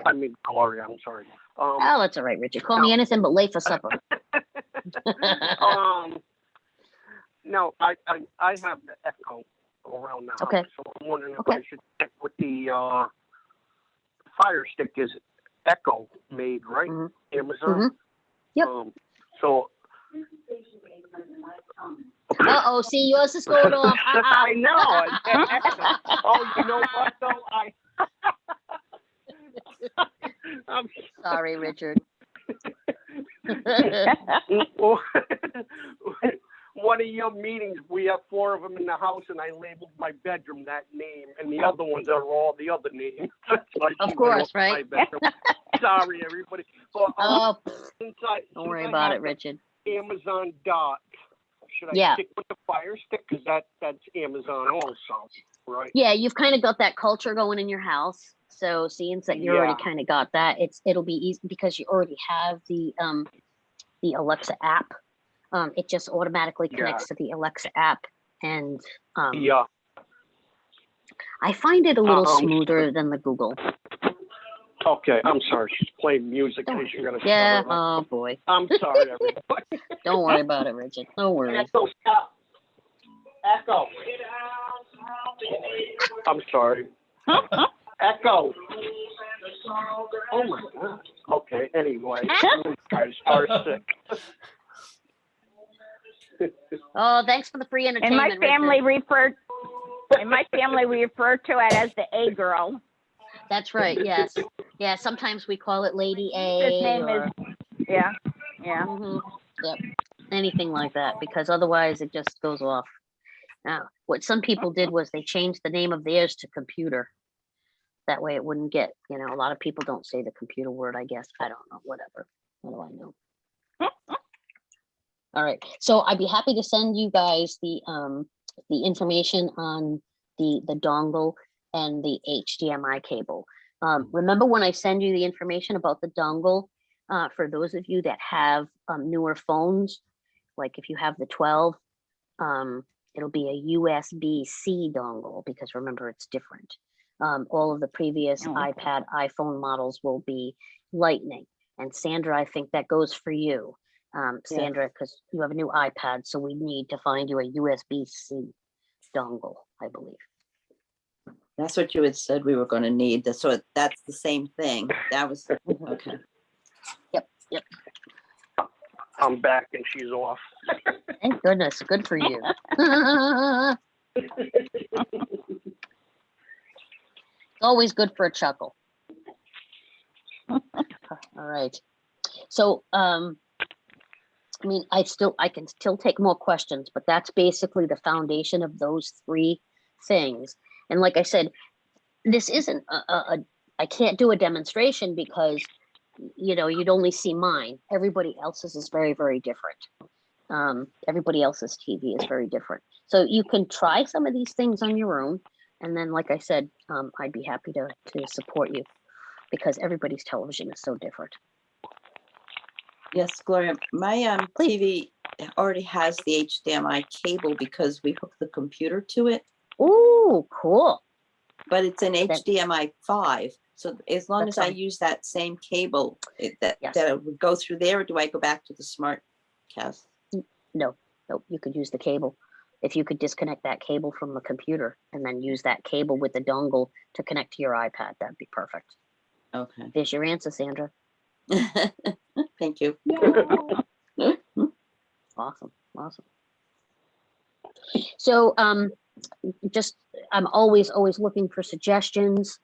I mean, Gloria, I'm sorry. Oh, that's all right, Richard. Call me anything but late for supper. No, I have the echo around the house, Okay. so I'm wondering if Okay. I should check with the Fire Stick. Is Echo made, right? Mhm. Amazon. Yep. So. Uh-oh, see, yours is going off. I know. Oh, you know what though? I'm Sorry, Richard. one of your meetings, we have 4 of them in the house, and I labeled my bedroom that name, and the other ones are all the other names. So Of course, right? Sorry, everybody. But, Oh, don't worry about it, Richard. Amazon Dock. Should I Yeah. stick with the Fire Stick? Because that's Amazon also, right? Yeah, you've kind of got that culture going in your house. So seeing that you already Yeah. kind of got that, it'll be easy because you already have the Alexa app. It just automatically connects to the Alexa app, and Yeah. I find it a little Um, smoother than the Google. Okay, I'm sorry. She's playing music. Don't- In case you're gonna Yeah. shut her up. Oh boy. I'm sorry, everybody. Don't worry about it, Richard. No worries. Echo, stop. Echo. I'm sorry. Echo. Oh my God. Okay. Anyway, guys are sick. Oh, thanks for the free In entertainment. my family Richard. we refer to it as the A girl. That's right. Yes. Yeah. Sometimes we call it Lady A. His name or, is, yeah. Mhm. Yep. Anything like that, because otherwise it just goes off. Now, what some people did was they changed the name of theirs to computer. That way it wouldn't get, a lot of people don't say the computer word, I guess. I don't know, whatever. What do I know? All right. So I'd be happy to send you guys the information on the dongle and the HDMI cable. Remember when I send you the information about the dongle, for those of you that have newer phones, like if you have the 12, it'll be a USB-C dongle, because remember, it's different. All of the previous Oh. iPad, iPhone models will be Lightning. And Sandra, I think that goes for you. Sandra, because you have a new iPad, so we need to find you a USB-C dongle, I believe. That's what you had said we were gonna need. So that's the same thing. That was, okay. Yep. I'm back and she's off. Thank goodness. Good for you. It's always good for a chuckle. All right. So, I mean, I can still take more questions, but that's basically the foundation of those 3 things. And like I said, this isn't I can't do a demonstration because, you'd only see mine. Everybody else's is very, very different. Everybody else's TV is very different. So you can try some of these things on your own. And then, like I said, I'd be happy to support you, because everybody's television is so different. Yes, Gloria, my TV already has the HDMI cable because we hook the computer to it, Ooh, cool. but it's an That- HDMI 5. So as long That's as I fine. use that same cable, that Yes. it would go through there, or do I go back to the SmartCast? No, you could use the cable. If you could disconnect that cable from the computer and then use that cable with the dongle to connect to your iPad, that'd be perfect. Okay. There's your answer, Sandra. Thank you. Awesome. So, I'm always looking for suggestions.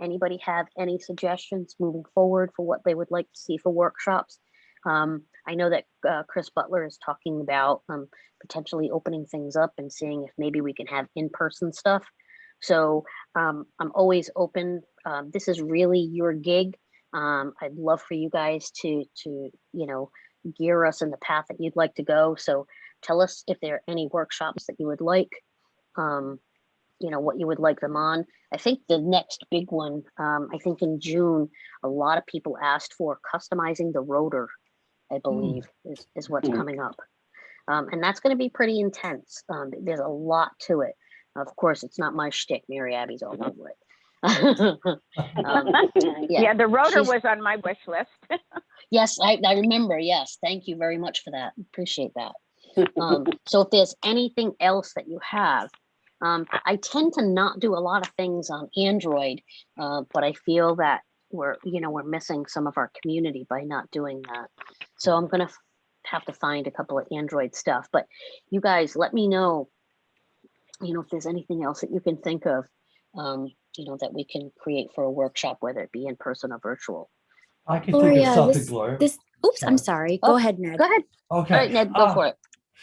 Anybody have any suggestions moving forward for what they would like to see for workshops? I know that Chris Butler is talking about potentially opening things up and seeing if maybe we can have in-person stuff. So I'm always open. This is really your gig. I'd love for you guys to gear us in the path that you'd like to go. So tell us if there are any workshops that you would like. What you would like them on. I think the next big one, I think in June, a lot of people asked for customizing the rotor, I believe, is what's coming up. And that's going to be pretty intense. There's a lot to it. Of course, it's not my shtick. Mary Abby's all over it. Yeah, the rotor she's- was on my wish list. Yes, I remember. Yes, thank you very much for that. Appreciate that. So if there's anything else that you have, I tend to not do a lot of things on Android, but I feel that we're missing some of our community by not doing that. So I'm gonna have to find a couple of Android stuff, but you guys let me know, if there's anything else that you can think of, that we can create for a workshop, whether it be in person or virtual. I can think of Gloria, something, Gloria. oops, I'm Sorry. sorry. Go Oh, ahead, Ned. Go ahead. Okay. All right, Ned, go for it.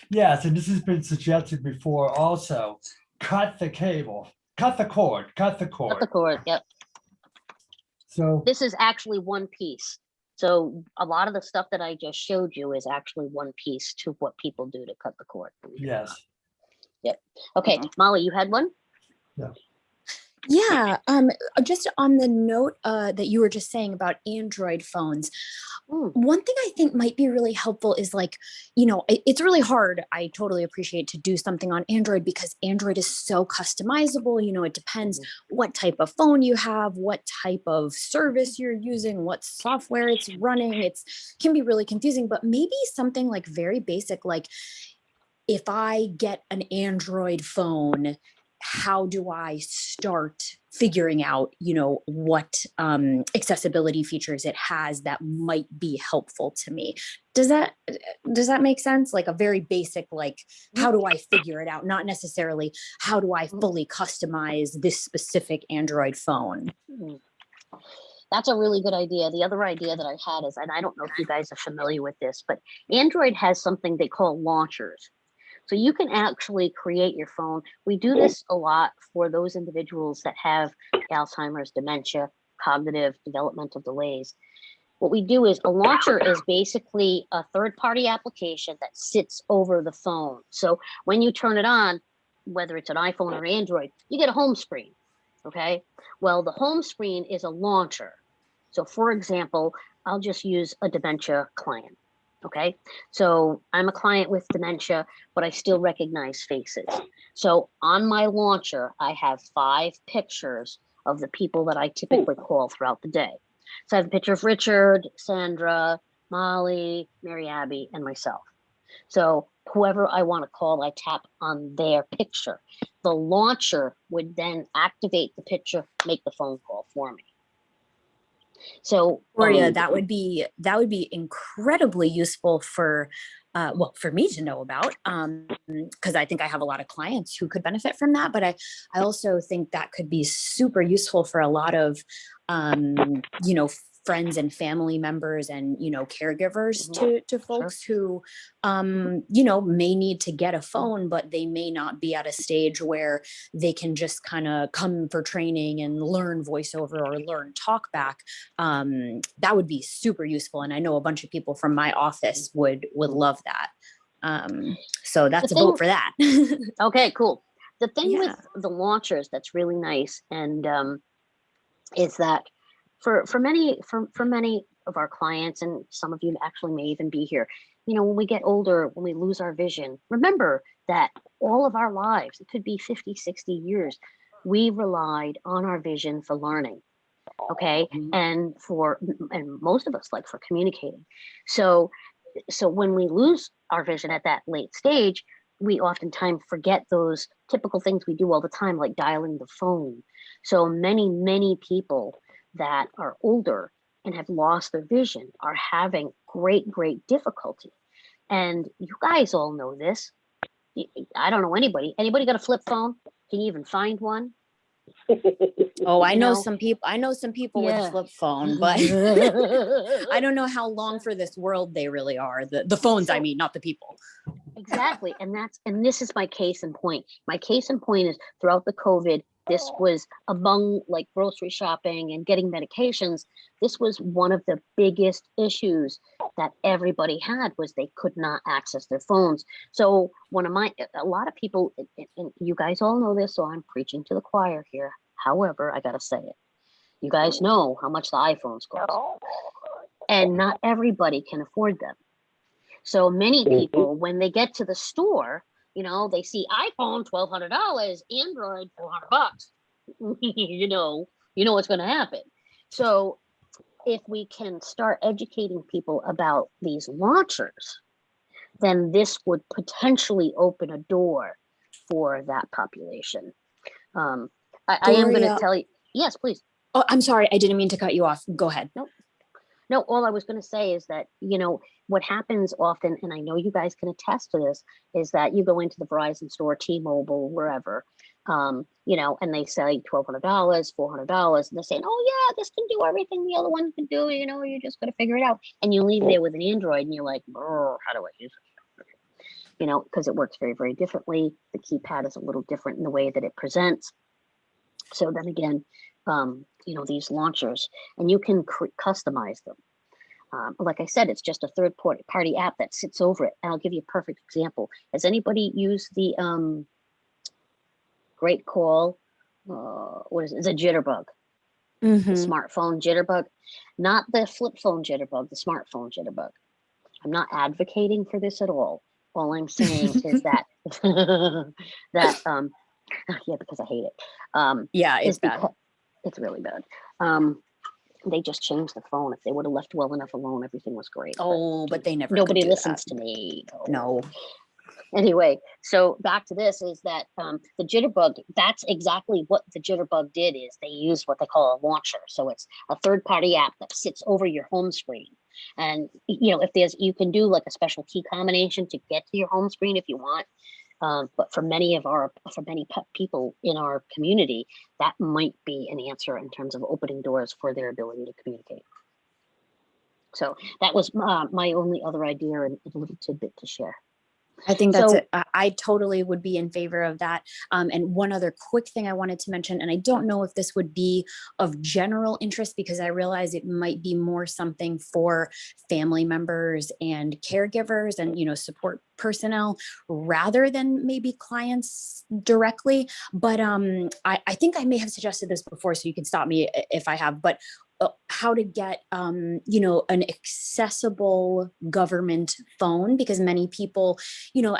Yes, and this has been suggested before also. Cut the cable, cut the cord, cut the Cut the cord. cord. Yep. So, This is actually one piece. So a lot of the stuff that I just showed you is actually one piece to what people do to cut the cord. believe it or not. yes, Okay, Molly, you had one? Yeah, just on the note that you were just saying about Android phones, Mm, one thing I think might be really helpful is like, it's really hard. I totally appreciate to do something on Android because Android is so customizable. It depends what type of phone you have, what type of service you're using, what software it's running. Can be really confusing, but maybe something like very basic, like if I get an Android phone, how do I start figuring out, what accessibility features it has that might be helpful to me? Does that make sense? Like a very basic, like, how do I figure it out? Not necessarily how do I fully customize this specific Android phone? mm. That's a really good idea. The other idea that I had is, and I don't know if you guys are familiar with this, but Android has something they call launchers. So you can actually create your phone. We do this a lot for those individuals that have Alzheimer's, dementia, cognitive developmental delays. What we do is a launcher is basically a third-party application that sits over the phone. So when you turn it on, whether it's an iPhone or Android, you get a home screen. Okay. Well, the home screen is a launcher. So for example, I'll just use a dementia client. Okay. So I'm a client with dementia, but I still recognize faces. So on my launcher, I have 5 pictures of the people that I typically call throughout the day. So I have a picture of Richard, Sandra, Molly, Mary Abby, and myself. So whoever I want to call, I tap on their picture. The launcher would then activate the picture, make the phone call for me. So Gloria, that would be incredibly useful for for me to know about, because I think I have a lot of clients who could benefit from that. But I also think that could be super useful for a lot of friends and family members and caregivers to folks who may need to get a phone, but they may not be at a stage where they can just kind of come for training and learn voiceover or learn talkback. That would be super useful, and I know a bunch of people from my office would love that. So that's a vote for that. Okay, cool. The thing with Yeah. the launchers that's really nice and is that for many of our clients, and some of you actually may even be here, when we get older, when we lose our vision, remember that all of our lives, it could be 50, 60 years, we relied on our vision for learning. Okay. And most of us, like, for communicating. So when we lose our vision at that late stage, we oftentimes forget those typical things we do all the time, like dialing the phone. So many people that are older and have lost their vision are having great difficulty. And you guys all know this. I don't know anybody got a flip phone? Can you even find one? Oh, I You know know? some people. I know some people with Yeah. a flip phone, but I don't know how long for this world they really are. The phones, I mean, not the people. Exactly. And this is my case in point. My case in point is throughout the COVID, this was among, like, grocery shopping and getting medications. This was one of the biggest issues that everybody had, was they could not access their phones. So a lot of people, and you guys all know this, so I'm preaching to the choir here. However, I got to say it. You guys know how much the iPhones cost, and not everybody can afford them. So many people, when they get to the store, they see iPhone $1,200, Android $400. you know what's going to happen. So if we can start educating people about these launchers, then this would potentially open a door for that population. I am going to Gloria, tell you. Yes, please. Oh, I'm sorry. I didn't mean to cut you off. Go ahead. No, all I was going to say is that, what happens often, and I know you guys can attest to this, is that you go into the Verizon store, T-Mobile, wherever, and they say $1,200, $400, and they're saying, oh yeah, this can do everything the other one can do, you're just going to figure it out. And you leave there with an Android and you're like, how do I use it? Because it works very, very differently. The keypad is a little different in the way that it presents. So then again, these launchers, and you can customize them. Like I said, it's just a third party app that sits over it. And I'll give you a perfect example. Has anybody used the Great Call? What is it? It's a Jitterbug, the Mhm. smartphone Jitterbug, not the flip phone Jitterbug, the smartphone Jitterbug. I'm not advocating for this at all. All I'm saying is that yeah, because I hate it. Yeah, it's is bad. because it's really bad. They just changed the phone. If they would have left well enough alone, everything was great. Oh, but they never could nobody do listens that. to me. No. Anyway, so back to this is that the Jitterbug, that's exactly what the Jitterbug did, is they use what they call a launcher. So it's a third party app that sits over your home screen. And, if you can do like a special key combination to get to your home screen if you want. But for many people in our community, that might be an answer in terms of opening doors for their ability to communicate. So that was my only other idea and a little tidbit to share. I think that's So- it. I totally would be in favor of that. And one other quick thing I wanted to mention, and I don't know if this would be of general interest because I realize it might be more something for family members and caregivers and, support personnel rather than maybe clients directly. But I think I may have suggested this before, so you can stop me if I have, but how to get an accessible government phone, because many people,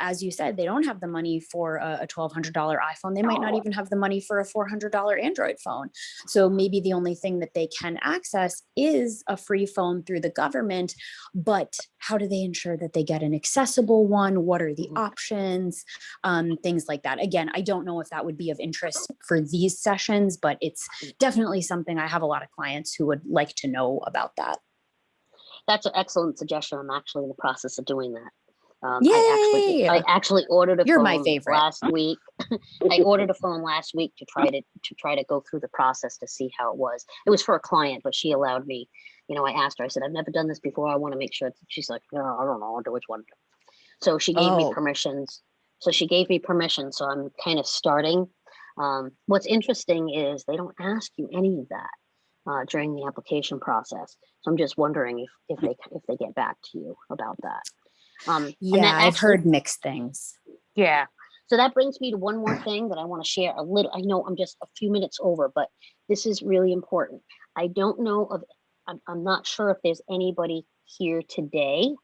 as you said, they don't have the money for a $1,200 iPhone. They might not even have the money for a $400 Android phone. So maybe the only thing that they can access is a free phone through the government. But how do they ensure that they get an accessible one? What are the options? Things like that. Again, I don't know if that would be of interest for these sessions, but it's definitely something I have a lot of clients who would like to know about that. That's an excellent suggestion. I'm actually in the process of doing that. Yay! I actually ordered a You're phone my favorite. last week. I ordered a phone last week to try to go through the process to see how it was. It was for a client, but she allowed me. I asked her. I said, "I've never done this before. I want to make sure." She's like, "No, I don't know. I'll do which one." So she gave me permissions. So I'm kind of starting. What's interesting is they don't ask you any of that during the application process. So I'm just wondering if they get back to you about that. And Yeah, that I've actually- heard mixed things. Yeah. So that brings me to one more thing that I want to share a little. I know I'm just a few minutes over, but this is really important. I don't know of, I'm not sure if there's anybody here today,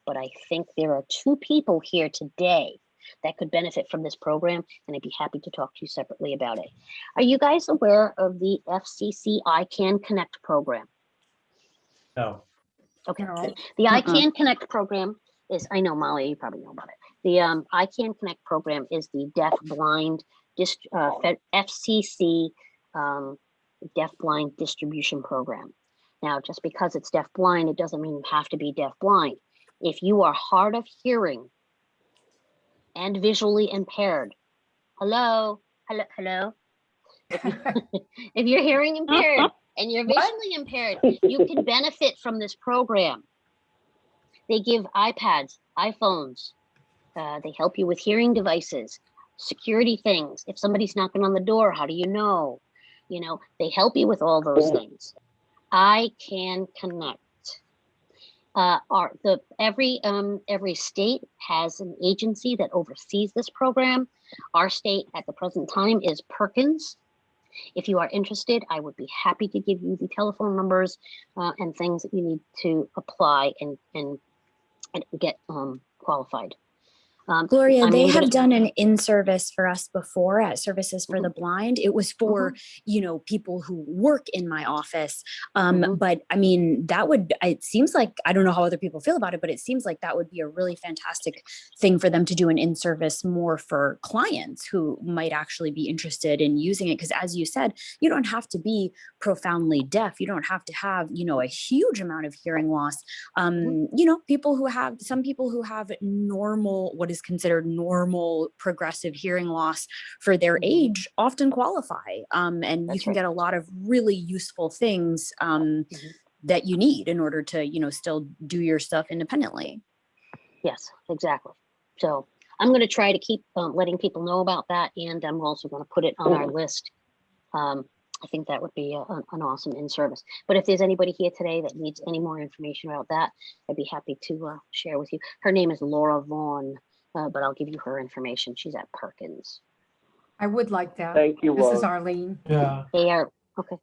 but I think there are 2 people here today that could benefit from this program, and I'd be happy to talk to you separately about it. Are you guys aware of the FCC ICANN Connect program? No. Okay. The ICANN Connect program is, I know, Molly, you probably know about it. The ICANN Connect program is the deaf-blind FCC deaf-blind distribution program. Now, just because it's deaf-blind, it doesn't mean you have to be deaf-blind. If you are hard of hearing and visually impaired, hello. If you're hearing impaired and you're visually impaired, you can benefit from this program. They give iPads, iPhones. They help you with hearing devices, security things. If somebody's knocking on the door, how do you know? They help you with all those things. ICANN Connect. Every state has an agency that oversees this program. Our state at the present time is Perkins. If you are interested, I would be happy to give you the telephone numbers and things that you need to apply and get qualified. Gloria, I'm they gonna- have done an in-service for us before at Services for the Blind. It was for, people who work in my office. Mhm. But I mean, it seems like, I don't know how other people feel about it, but it seems like that would be a really fantastic thing for them to do an in-service more for clients who might actually be interested in using it. Because as you said, you don't have to be profoundly deaf. You don't have to have, a huge amount of hearing loss. Some people who have normal, what is considered normal progressive hearing loss for their Mhm. age often qualify. And you That's can right. get a lot of really useful things Mhm. that you need in order to, still do your stuff independently. Yes, exactly. So I'm going to try to keep letting people know about that, and I'm also going to put it on our list. I think that would be an awesome in-service. But if there's anybody here today that needs any more information about that, I'd be happy to share with you. Her name is Laura Vaughn, but I'll give you her information. She's at Perkins. I would like that. Thank you, This is Laura. Arlene. Yeah, They are, okay.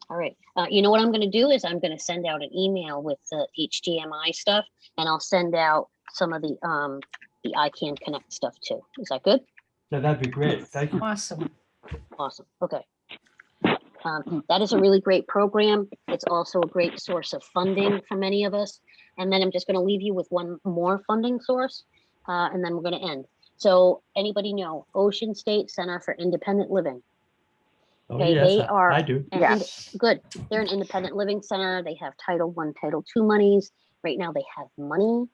All right. You know what I'm going to do is I'm going to send out an email with the HDMI stuff, and I'll send out some of the ICANN Connect stuff too. Is that good? that'd be great. Thank you. Awesome. Awesome. Okay. That is a really great program. It's also a great source of funding for many of us. And then I'm just going to leave you with one more funding source, and then we're going to end. So anybody know Ocean State Center for Independent Living? Oh, Okay, yes, they are I do. an good. They're an independent living center. They have Title I, Title II monies. Right now they have money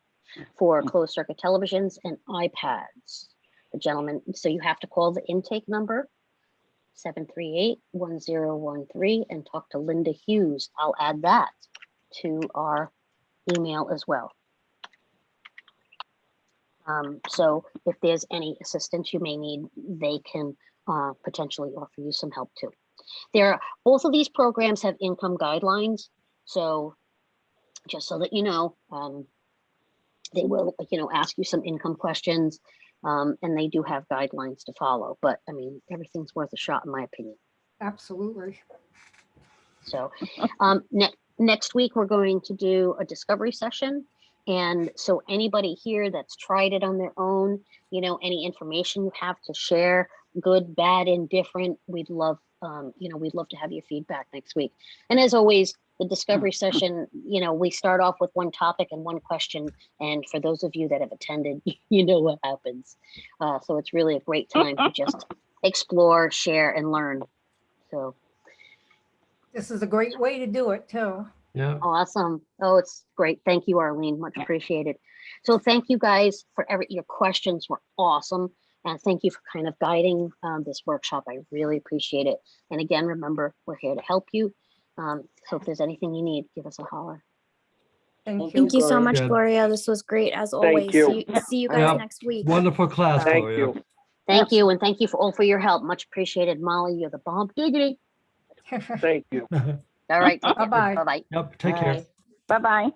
for closed circuit televisions and iPads. The gentleman, so you have to call the intake number 738-1013 and talk to Linda Hughes. I'll add that to our email as well. So if there's any assistance you may need, they can potentially offer you some help too. Both of these programs have income guidelines. So just so that you know, they will, ask you some income questions, and they do have guidelines to follow. But I mean, everything's worth a shot in my opinion. Absolutely. So next week, we're going to do a discovery session. And so anybody here that's tried it on their own, any information you have to share, good, bad, indifferent, we'd love to have your feedback next week. And as always, the discovery session, we start off with one topic and one question. And for those of you that have attended, you know what happens. So it's really a great time to just explore, share, and learn. So This is a great way to do it too. Yeah. awesome. Oh, it's great. Thank you, Arlene. Much appreciated. So thank you guys for your questions were awesome. And thank you for kind of guiding this workshop. I really appreciate it. And again, remember, we're here to help you. So if there's anything you need, give us a holler. Thank you. Thank you so Gloria. much, Good. Gloria. This was great as always. you. See you guys Yeah. next week. Wonderful class, Thank Gloria. you. Thank you. And thank you all for your help. Much appreciated. Molly, you're the bomb diggity. Thank you. All right. take care. Bye-bye. Bye-bye. Yep, take care. Bye. Bye-bye.